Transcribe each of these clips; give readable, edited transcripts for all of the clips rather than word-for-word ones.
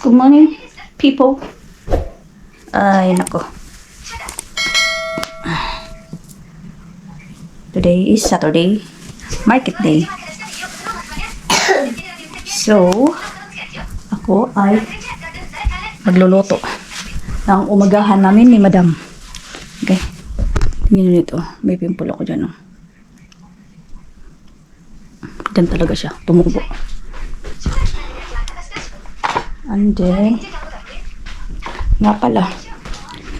Good morning, people. Ay, nako. Today is Saturday, market day. So, ako ay magluluto ng umagahan namin ni Madam. Okay. Tingnan nito. May pimple ako dyan. Oh. Dyan talaga siya. Tumubo. And then, nga pala,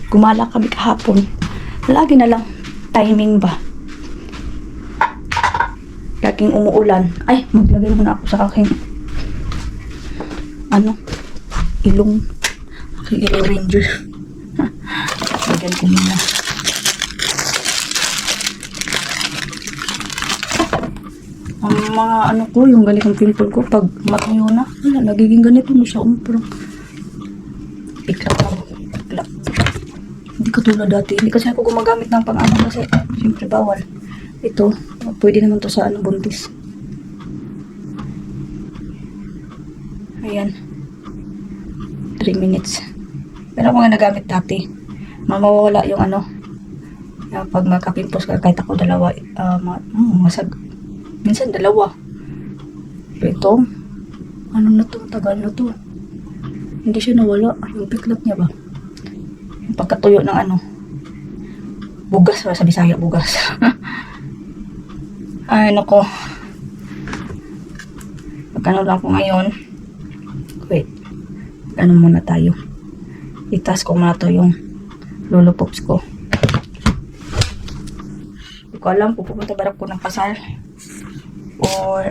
gumala kami kahapon. Lagi na lang, timing ba? Laging umuulan. Ay, maglagay muna ako sa aking ilong. Aking ilong ranger. Lagyan ko muna. Ang mga ko, yung ganitong pimple ko, pag matuyo na, nagiging ganito na siya. Parang iklap. Hindi katulad dati. Hindi kasi ako gumagamit ng pang kasi siyempre bawal. Ito, pwede naman to sa buntis. Ayan. 3 minutes. Pero ako nga nagamit dati. Mamawala yung yung pag magkapimpos ka, kahit ako dalawa, minsan dalawa. Pero ito, na to, tagal na to. Hindi siya nawala. Yung piklap niya ba? Yung pagkatuyo ng bugas, sa Bisaya, bugas. Ay, nako. Pagkano lang ko ngayon. Wait. Muna tayo. Itas ko muna to yung lolopops ko. Hindi ko alam kung pupunta ba ako ng pasar. Or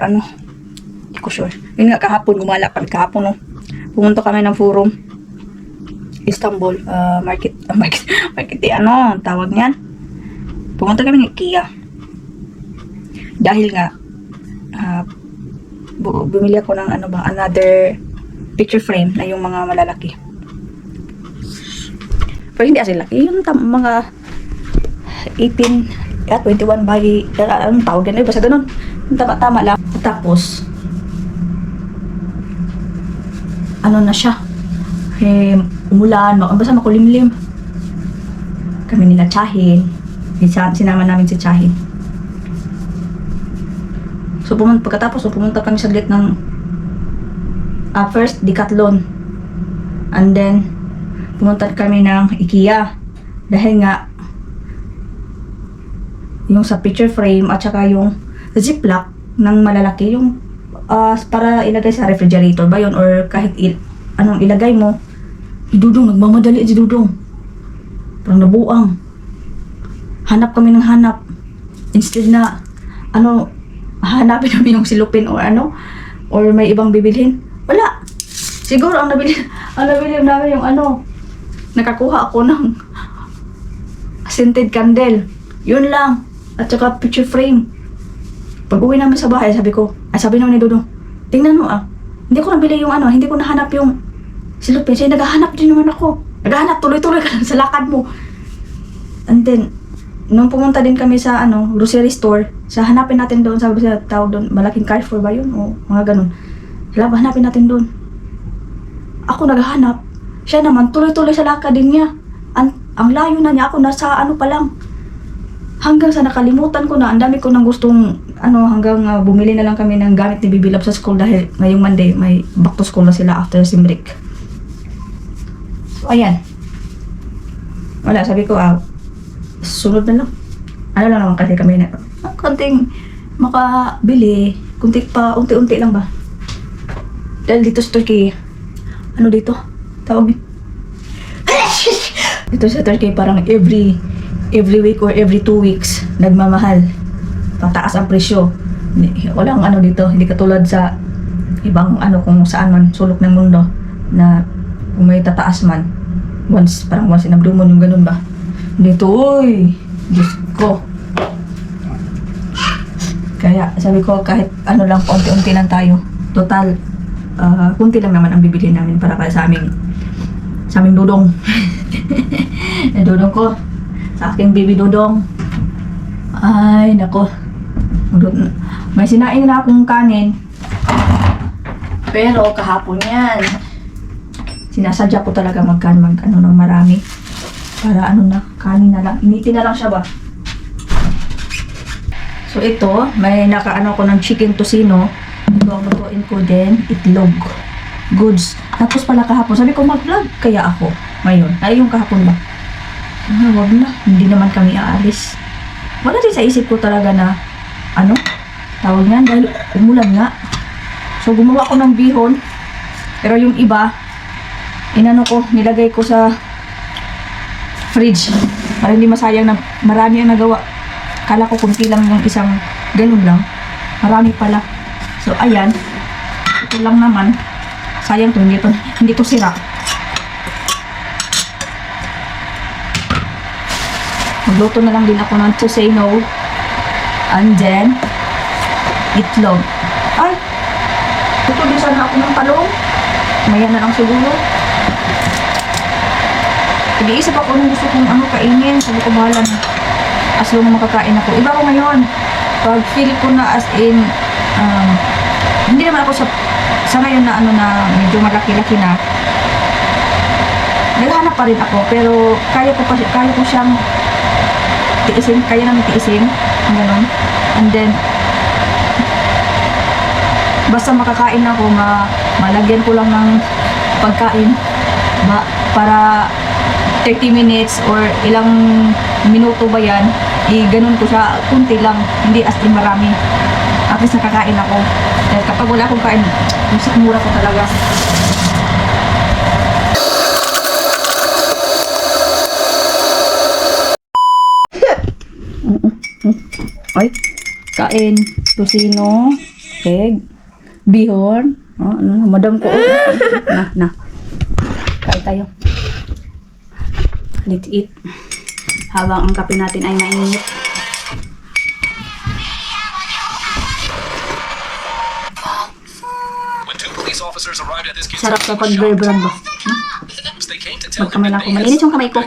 hindi ko sure. Yun nga, kahapon, gumala kami kahapon, no? Pumunta kami ng forum. Istanbul, market day, tawag niyan. Pumunta kami ng IKEA. Dahil nga, bumili ako ng another picture frame na yung mga malalaki. Pero hindi as laki, yung mga 18, 21 by, anong tawag yan, basta ganun. Yung tama lang. Tapos, na siya. Umulan, basta makulimlim. Kami nila Chahin. Sinama namin si Chahin. So, pagkatapos, pumunta kami saglit ng first, Decathlon. And then, pumunta kami ng IKEA. Dahil nga, yung sa picture frame at saka yung ziplock ng malalaki, yung para ilagay sa refrigerator ba yun or kahit anong ilagay mo. Si Dudong, nagmamadali si Dudong. Parang nabuang. Hanap kami ng hanap. Instead na, hanapin namin yung silupin or or may ibang bibilhin. Wala. Siguro ang nabili namin yung nakakuha ako ng scented candle. Yun lang. At saka picture frame. Pag uwi namin sa bahay, sabi naman ni Dudong, tingnan mo hindi ko nabili yung hindi ko nahanap yung silupin. Siya, naghahanap din naman ako. Naghahanap, tuloy-tuloy ka lang sa lakad mo. And then, nung pumunta din kami sa grocery store, hanapin natin doon, sabi siya, tawag doon, malaking Carrefour ba yun? O mga ganun. Hanapin natin doon. Ako naghahanap. Siya naman, tuloy-tuloy sa lakad din niya. Ang layo na niya, ako nasa pa lang. Hanggang sa nakalimutan ko na, ang dami ko nang gustong, hanggang bumili na lang kami ng gamit ni Bibi Love sa school dahil ngayong Monday, may back to school na sila after sim break. So, ayan. Wala, sabi ko, sunod na lang. Lang naman kasi kami na, konting makabili, unti-unti lang ba? Dahil dito sa Turkey, dito? Tawag dito sa Turkey, parang every week or every 2 weeks, nagmamahal. Pataas ang presyo. Walang dito, hindi katulad sa ibang kung saan man, sulok ng mundo, na kung may tataas man, parang once in a blue moon, yung ganun ba? Dito, uy! Diyos ko. Kaya, sabi ko, kahit lang, unti-unti lang tayo. Total, kunti lang naman ang bibili namin para sa aming Dudong. Dudong ko. Sa aking baby Dudong. Ay, nako. May sinain na akong kanin. Pero kahapon yan. Sinasadya ko talaga mag ano ng marami. Para ano na, kanin na lang. Initin na lang siya ba? So ito, may nakaano ko ng chicken tocino. Lutuin ko din itlog. Goods. Tapos pala kahapon, sabi ko mag-vlog kaya ako. Ngayon, ay yung kahapon ba? Wag na, hindi naman kami aalis. Wala din sa isip ko talaga na ano, tawag nga dahil umulan nga. So gumawa ko ng bihon. Pero yung iba, inano ko, nilagay ko sa fridge para hindi masayang na marami ang nagawa. Kala ko kunti lang yung isang ganun lang. Marami pala. So ayan, ito lang naman. Sayang to, hindi to sira. Magluto na lang din ako ng tocino and then itlog. Ay, ito din sana ako ng talong. Maya na lang siguro. Nag-iisip ako nung gusto kong kainin. Sabi ko bahala na. As long na makakain ako. Iba ko ngayon. Pag feel ko na as in, hindi naman ako sa ngayon na na medyo malaki-laki na. Naghahanap pa rin ako. Pero kaya ko siyang tiisin. Kaya namin tiisin. Ganun. And then, basta makakain ako, malagyan ko lang ng pagkain para 30 minutes or ilang minuto ba yan, ganun ko siya, kunti lang, hindi as in marami. At least nakakain ako. Dahil kapag wala akong kain, mura ko talaga. Ay, kain, tocino, egg, bihon. Madam ko. Na. Kain tayo. Let's eat. Habang ang kape natin ay mainit. Sarap sa pag-brand ba? Magkamay lang ako. Mainit yung kamay ko.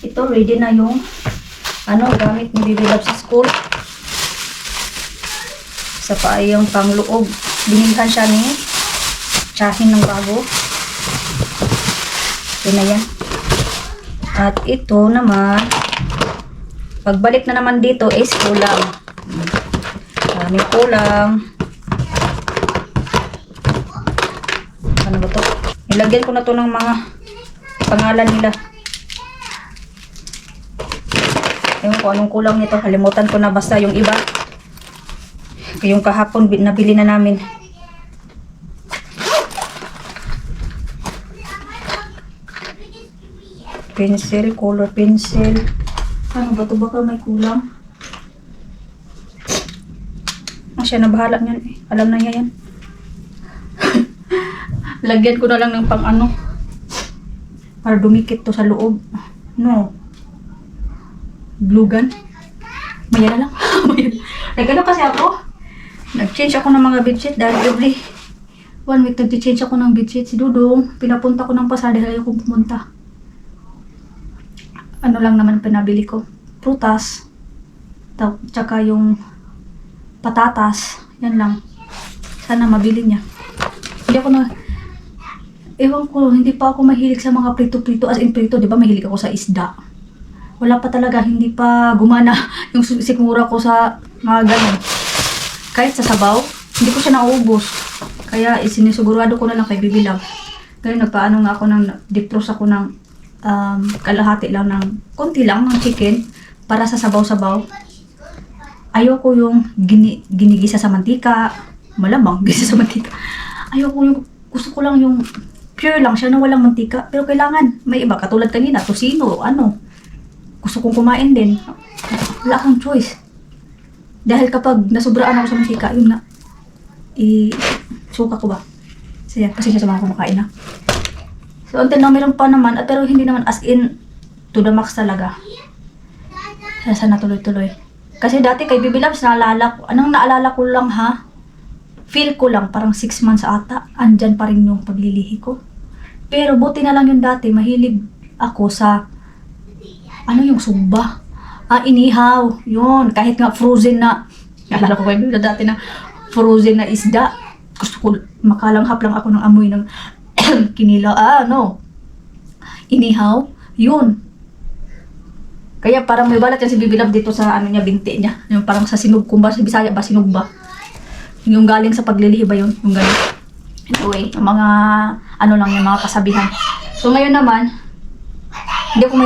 Ito, ready na yung gamit ni Baby Love sa school. Isa pa ay yung pangloob. Binilhan siya ni Chahin ng bago. Ito na yan. At ito naman, pagbalik na naman dito is kulang. Maraming kulang. Ano ba to? Nilagyan ko na to ng mga pangalan nila. Ewan ko anong kulang nito. Kalimutan ko na basta yung iba. Yung kahapon nabili na namin. Pencil, color pencil. Ano ba ito? Baka may kulang. Siya na bahala niyan eh. Alam na niya yan. Lagyan ko na lang ng pang para dumikit to sa loob. No. Glue gun. Maya na lang. Nag-ano kasi ako? Nag-change ako ng mga bedsheet dahil every 1 week nag-change ako ng bedsheet. Si Dudong, pinapunta ko ng pasada dahil ayaw kong pumunta. Ano lang naman pinabili ko? Prutas. Tsaka yung patatas. Yan lang. Sana mabili niya. Hindi ako ewan ko, hindi pa ako mahilig sa mga prito-prito. As in prito, di ba mahilig ako sa isda? Wala pa talaga, hindi pa gumana yung sikmura ko sa mga ganun. Kahit sa sabaw, hindi ko siya nauubos. Kaya isinesigurado ko na lang kay Baby Love. Kaya nagpaano nga ako defrost ako ng kalahati lang ng, konti lang ng chicken para sa sabaw-sabaw. Ayoko yung ginigisa sa mantika, malamang gisa sa mantika. Ayoko yung, gusto ko lang yung pure lang siya na walang mantika. Pero kailangan, may iba, katulad kanina, tocino, gusto kong kumain din. Wala akong choice. Dahil kapag nasubraan ako sa mantika, yun na. Suka ko ba? Kasi siya sa mga kumakain na. So until now, meron pa naman. Pero hindi naman as in to the max talaga. Sana tuloy-tuloy. Kasi dati kay Bibi Labs, naalala ko lang ha, feel ko lang, parang 6 months ata, andyan pa rin yung paglilihi ko. Pero buti na lang yung dati, mahilig ako sa, yung sumba. Inihaw, yun, kahit nga frozen na, naalala ko kay Bibi dati na frozen na isda. Gusto ko, makalanghap lang ako ng amoy ng inihaw, yun. Kaya parang may balat yan si Bibi Love dito sa binti niya. Yung parang sa sinugkumba, sa Bisaya ba, sinugba. Yung galing sa paglilihi ba yun? Yung galing. Anyway, yung mga, yung mga kasabihan. So ngayon naman, hindi ko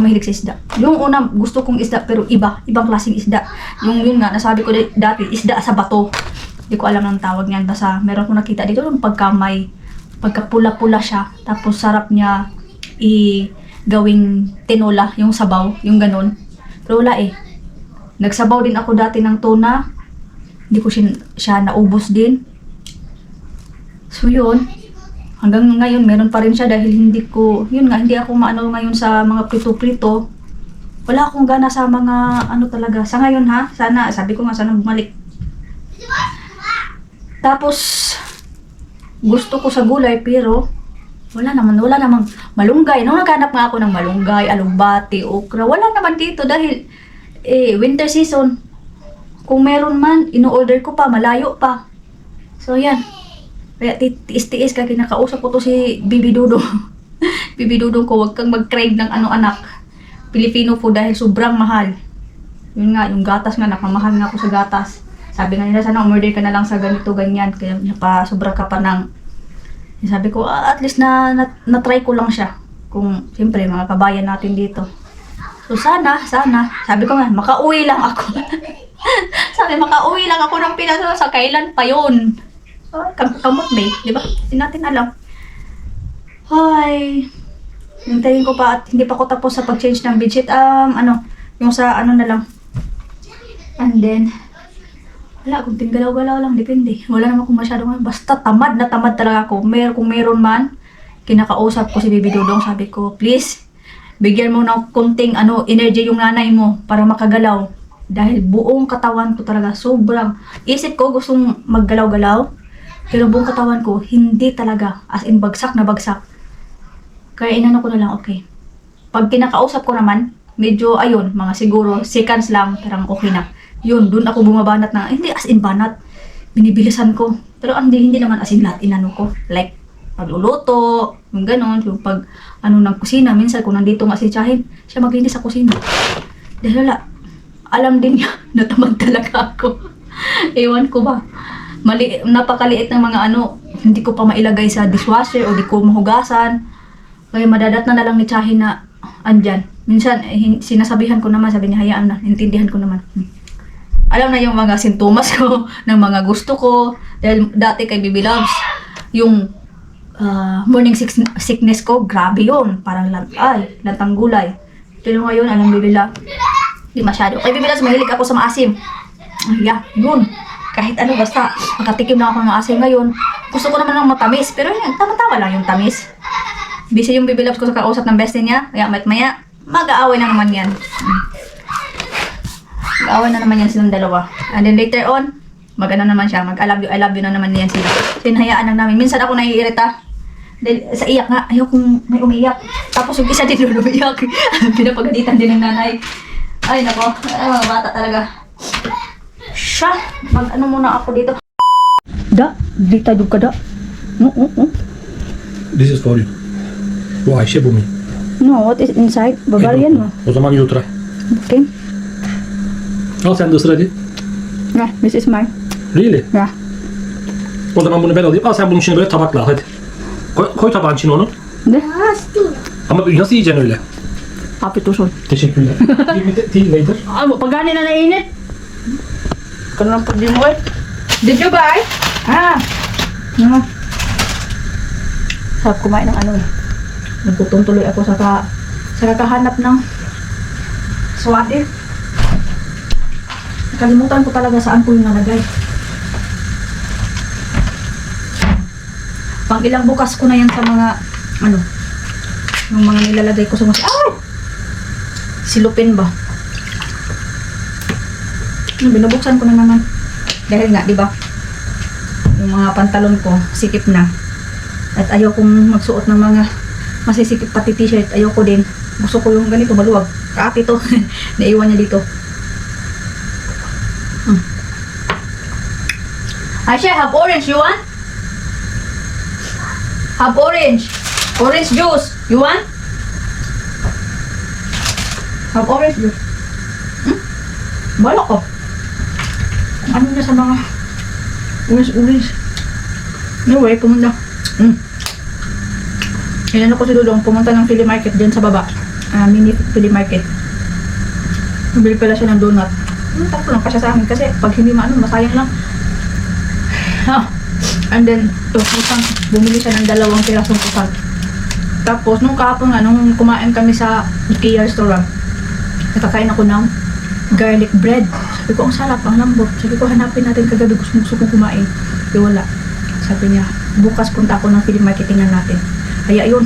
mahilig sa isda. Yung una, gusto kong isda, pero ibang klaseng isda. Yun nga, nasabi ko dati, isda sa bato. Hindi ko alam ng tawag niyan. Basta meron ko nakita dito, yung pagkapula-pula siya, tapos sarap niya gawing tinola, yung sabaw, yung ganun. Pero wala eh. Nagsabaw din ako dati ng tuna. Hindi ko siya naubos din. So yun. Hanggang ngayon, meron pa rin siya dahil hindi ako maano ngayon sa mga prito-prito. Wala akong gana sa mga talaga. Sa ngayon ha, sabi ko nga sana bumalik. Tapos, gusto ko sa gulay pero wala namang malunggay. Nung naghanap nga ako ng malunggay, alugbati, okra, wala naman dito dahil winter season. Kung meron man, ino-order ko pa, malayo pa. So yan. Kaya tiis-tiis ka, kinakausap ko to si Bibi Dudong. Bibi Dudong ko, wag kang mag-crave ng anak. Filipino food dahil sobrang mahal. Yun nga, yung gatas nga, nakamahal nga ako sa gatas. Sabi nga nila, sana umorder ka na lang sa ganito, ganyan. Kaya sobra ka pa ng. Sabi ko, at least na-try ko lang siya. Kung, siyempre, mga kabayan natin dito. So, sana, sabi ko nga, makauwi lang ako. Makauwi lang ako ng Pinas. Sa kailan pa yun? Kamot May, di ba? Hindi natin alam. Hi. Hintayin ko pa at hindi pa ako tapos sa pag-change ng bedsheet. Yung sa na lang. And then, wala, kunting galaw-galaw lang, depende. Wala naman kung masyadong, basta tamad na tamad talaga ako. Kung meron man, kinakausap ko si Bibi Dudong, sabi ko, please, bigyan mo ng kunting energy yung nanay mo para makagalaw. Dahil buong katawan ko talaga, sobrang, isip ko gustong maggalaw-galaw, pero buong katawan ko, hindi talaga, as in bagsak na bagsak. Kaya inano ko na lang, okay. Pag kinakausap ko naman, medyo, mga siguro, seconds lang, parang okay na. Yun, dun ako bumabanat na, hindi as in banat, binibilisan ko. Pero hindi naman as in lahat inano ko. Like, pagluluto, yung ganon, yung pag, ng kusina, minsan kung nandito nga si Chahin, siya maglinis sa kusina. Dahil wala, alam din niya, natamad talaga ako. Ewan ko ba, napakaliit ng mga hindi ko pa mailagay sa dishwasher o di ko mahugasan. Kaya madadat na lang ni Chahin na andyan. Minsan, sinasabihan ko naman, sabi niya, hayaan na, intindihan ko naman. Alam na yung mga sintomas ko, ng mga gusto ko. Dahil dati kay Bibi Loves, yung morning sickness ko, grabe yun. Parang lantang gulay. Pero ngayon, alhamdulillah, di masyado. Kay Bibi Loves, mahilig ako sa maasim. Yun. Kahit basta, makatikim lang ako ng maasim ngayon. Gusto ko naman ng matamis. Pero yun, tama-tama lang yung tamis. Busy yung Bibi Loves ko sa kausap ng bestie niya. Kaya maya, mag-aaway na naman yan. Mag-aaway na naman yan silang dalawa. And then later on, naman siya, I love you na naman yan sila. So hinahayaan lang namin. Minsan ako naiirita. Dahil sa iyak nga, ayokong may umiyak. Tapos yung isa din doon umiyak. Pinapagalitan din ng nanay. Ay nako, mga bata talaga. Siya, muna ako dito. Di tayo ka da. This is for you. Why? Shebumi. No, what is inside? Bavarian mo. O zaman yutra. Okay. Al sen de ısır hadi. Yeah, this is mine. Really? Yeah. O zaman bunu ben alayım. Al sen bunun içine böyle tabakla al hadi. Koy tabağın içine onu. Ne? Ama nasıl yiyeceksin öyle? Kapit usul. Teşekkürler. Give me the tea later. Pagani na nainit. Kanang pag di mo eh. Did you buy? No. Sarap kumain ng Nagutong tuloy ako sa kakahanap ng swadir. Nakalimutan ko talaga saan ko yung nalagay. Pang ilang bukas ko na yan sa mga yung mga nilalagay ko sa mga silupin ba? Binubuksan ko na naman. Dahil nga, di ba? Yung mga pantalon ko, sikip na. At ayaw kong magsuot ng mga masisikip pati t-shirt. Ayaw ko din. Gusto ko yung ganito, maluwag. Kaati to. Naiwan niya dito. Asha, have orange. You want? Have orange. Orange juice. You want? Have orange juice. Bala ko. Ano na sa mga orange. Anyway, pumunta. Inano ko si Dudong, pumunta ng Philly Market dyan sa baba. Mini Philly Market. Nabili pala siya ng donut. Takpo lang pa siya sa amin kasi pag hindi masayang lang. And then, pusang, bumili siya ng 2 pirasong pusang. Tapos, nung kahapon nga, nung kumain kami sa IKEA restaurant, nakakain ako ng garlic bread. Sabi ko, ang sarap, ang lambot. Sabi ko, hanapin natin kagabi, gusto kong kumain. Di wala. Sabi niya, bukas punta ako ng Philly Marketingan natin. Kaya yun.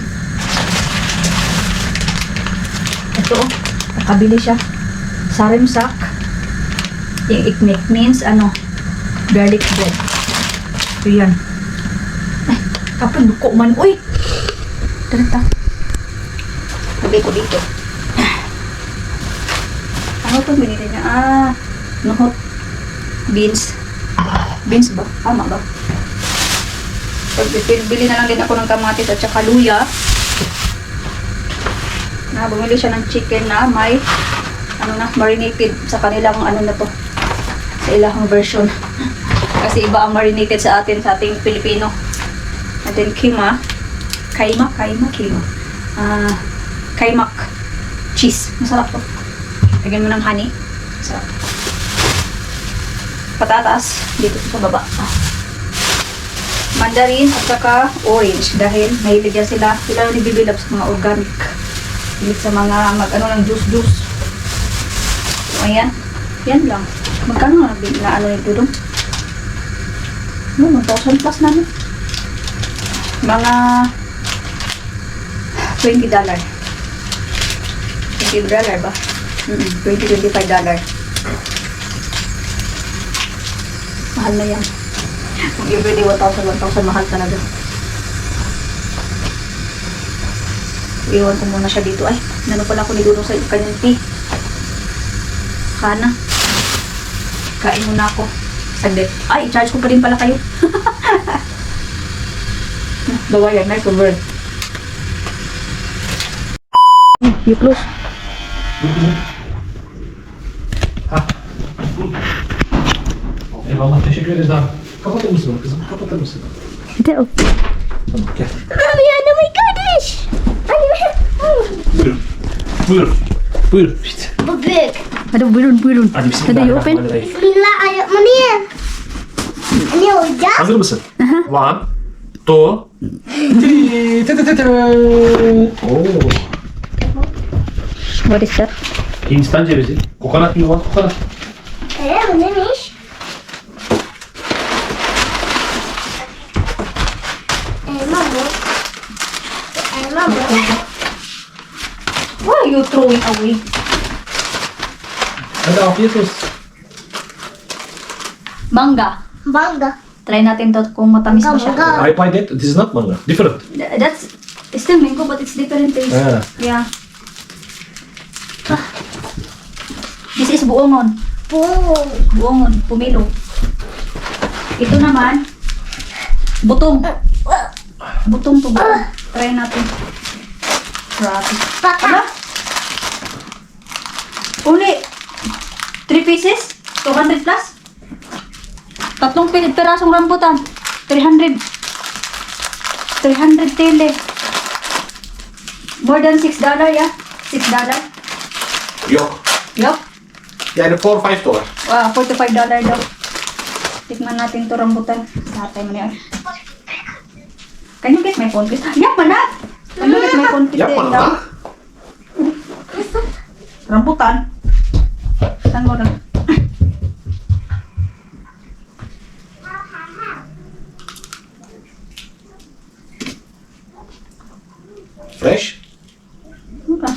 Ito, nakabili siya. Sarimsak. Yung iknik means, garlic bread. So, yan. Ay, kapag duko man. Uy! Taranta. Sabi ko dito. Ano ito binili niya? Nuhot. Beans. Beans ba? Tama ba? Bili na lang din ako ng kamatis at saka luya. Bumili siya ng chicken na may marinated sa kanilang na to. Sa ilang version. Kasi iba ang marinated sa ating Pilipino. And then kaimak cheese. Masarap to. Lagyan mo ng honey. Masarap. Patatas dito sa baba. Mandarin at saka orange dahil mahilig yan sila yung nibibilab sa mga organic. Hilig sa mga juice. So, ayan. Yan lang. Magkano na ito doon? 1,000 plus na no? Mga $20. $20 ba? $20-$25. Mahal na yan. Kung everyday 1,000 mahal talaga. Iwan ko muna siya dito. Ay, nano pala ako nilunong sa kanyang tea. Kana. Kain muna ako. Saglit. Ay, charge ko pa rin pala kayo. Dawa yan, nice over. You close. Eyvallah, teşekkür ederiz abi. Kapatalım mısın kızım? Kapatır mısın? Ito. Tamam, gel. Mommy, oh my goodness! Buyurun. Buyurun. Buyurun. İşte. Bu büyük. Hadi buyurun. Hadi Hadi you open. bismillahirrahmanirrahim. Bismillah, ayok mo niya. Ano hocam? Hazır mısın? 1, 2, 3. Oo. What is that? Hindistan cevizi. Kokonat mı var? Kokonat. Bu neymiş? Elma bu. Elma bu. Why are you throwing away? Hadi afiyet olsun. Manga. Manga. Try natin to kung matamis ba siya. Manga. I buy that. This is not manga. Different. That's still mango but it's different taste. Yeah. This is buongon. Buongon, pumilo. Ito naman, butong. Butong to buong. Try natin. Grabe. Ala? Only 3 pieces? 200 plus? Tatlong pirasong rambutan. 300. 300 tele. More than $6, yeah? $6? Yok. Yup. Yani $4-5. $45 daw. Tikman natin to rambutan. Natay mo na yan. Can you get my phone, please? Yak man na! Can you get my phone, please? Yapma lan. Rambutan. Saan mo lang? Fresh. Ano ka?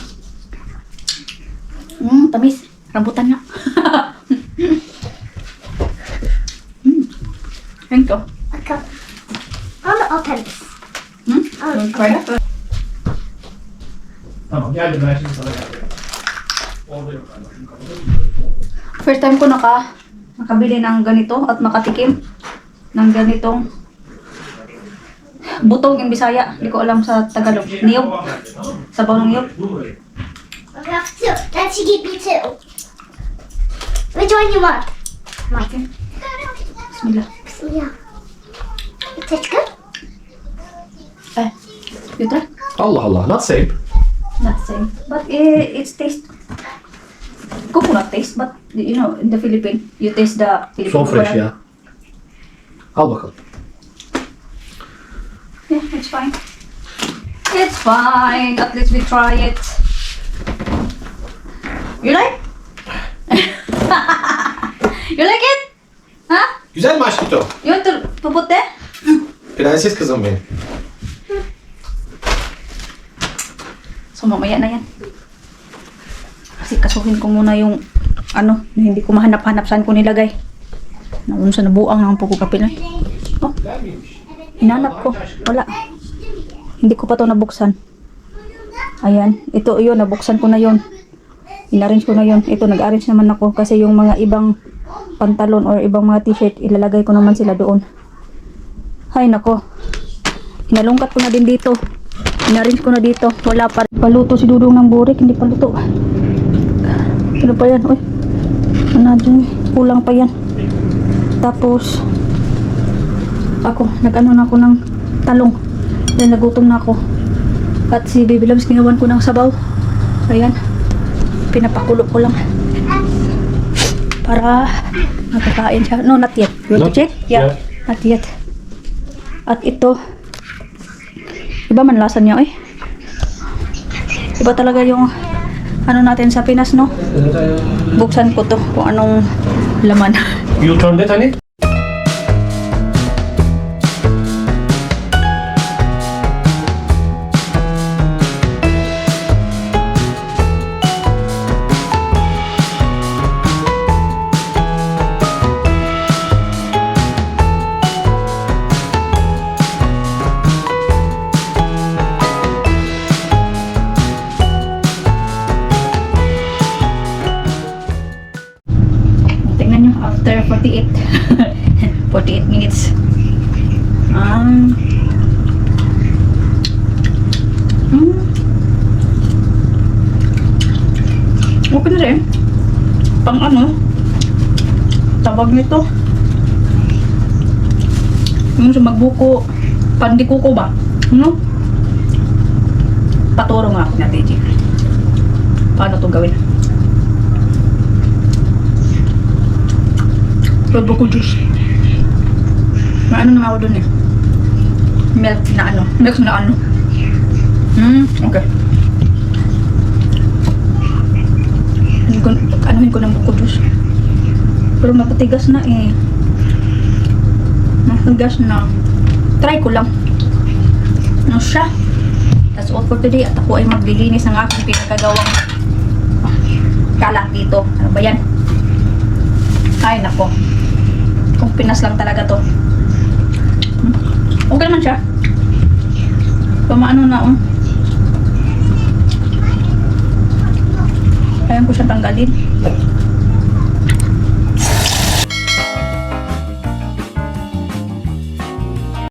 Tamis. Rambutan nga. Try na. Tamam, geldim ben şimdi sana geldim. First time ko nakabili ng ganito at makatikim ng ganitong butong in Bisaya. Hindi ko alam sa Tagalog. Niyog. Sabaw ng niyog. I have two. Let's give you two. Which one you want? Okay. Bismillah. Yeah. It tastes good. You try? Allah Allah, not same. Not same. But it's taste coconut taste. But you know, in the Philippines, you taste the Philippine So fresh coconut. ya. Al bakalım. Yeah, it's fine. It's fine. At least we try it. You like? You like it? Huh? Güzel mi aşkito? You want to put there? Prenses kızım benim. So mamaya na yan. Kasi kasuhin ko muna yung ano, yung hindi ko mahanap-hanap saan ko nilagay. Naun sa nabuang ng pagkukapil. Oh, hinanap ko. Wala. Hindi ko pa to nabuksan. Ayan. Ito yun. Nabuksan ko na yun. In-arrange ko na yun. Ito, nag-arrange naman ako. Kasi yung mga ibang pantalon or ibang mga t-shirt, ilalagay ko naman sila doon. Hay, nako. Hinalungkat ko na din dito. In-arrange ko na dito. Wala pa. Paluto si Dudong ng burik. Hindi paluto. Ano pa yan? Uy. Ano dyan? Kulang pa yan. Tapos, ako, nag-ano na ako ng talong. Then, nagutom na ako. At si Baby Loves, ginawan ko ng sabaw. Ayan. Pinapakulo ko lang. Para makakain siya. No, not yet. You want to Not- check? Yeah. yeah. Not yet. At ito, iba man lasa niya, eh. Iba talaga yung ano natin sa Pinas, no? Buksan ko to kung anong laman. You turned it honey? Tingnan nyo, after 48 48 minutes. Um, okay na rin. Pang ano, tawag nito. Yung sa magbuko, pandikuko ba? Ano? Paturo nga ako na, TG. Paano to gawin? Pwede ko juice. May ano naman ako dun eh. Milk na ano. Milk na ano. Okay. Anuhin ko ng buko juice. Pero mapatigas na eh. Matigas na. Try ko lang. Ano siya? That's all for today. At ako ay maglilinis ng aking pinagagawang kalat dito. Ano ba yan? Ay, nako. Kung Pinas lang talaga to. Okay naman siya. Pamaano na, Ayan ko siya tanggalin.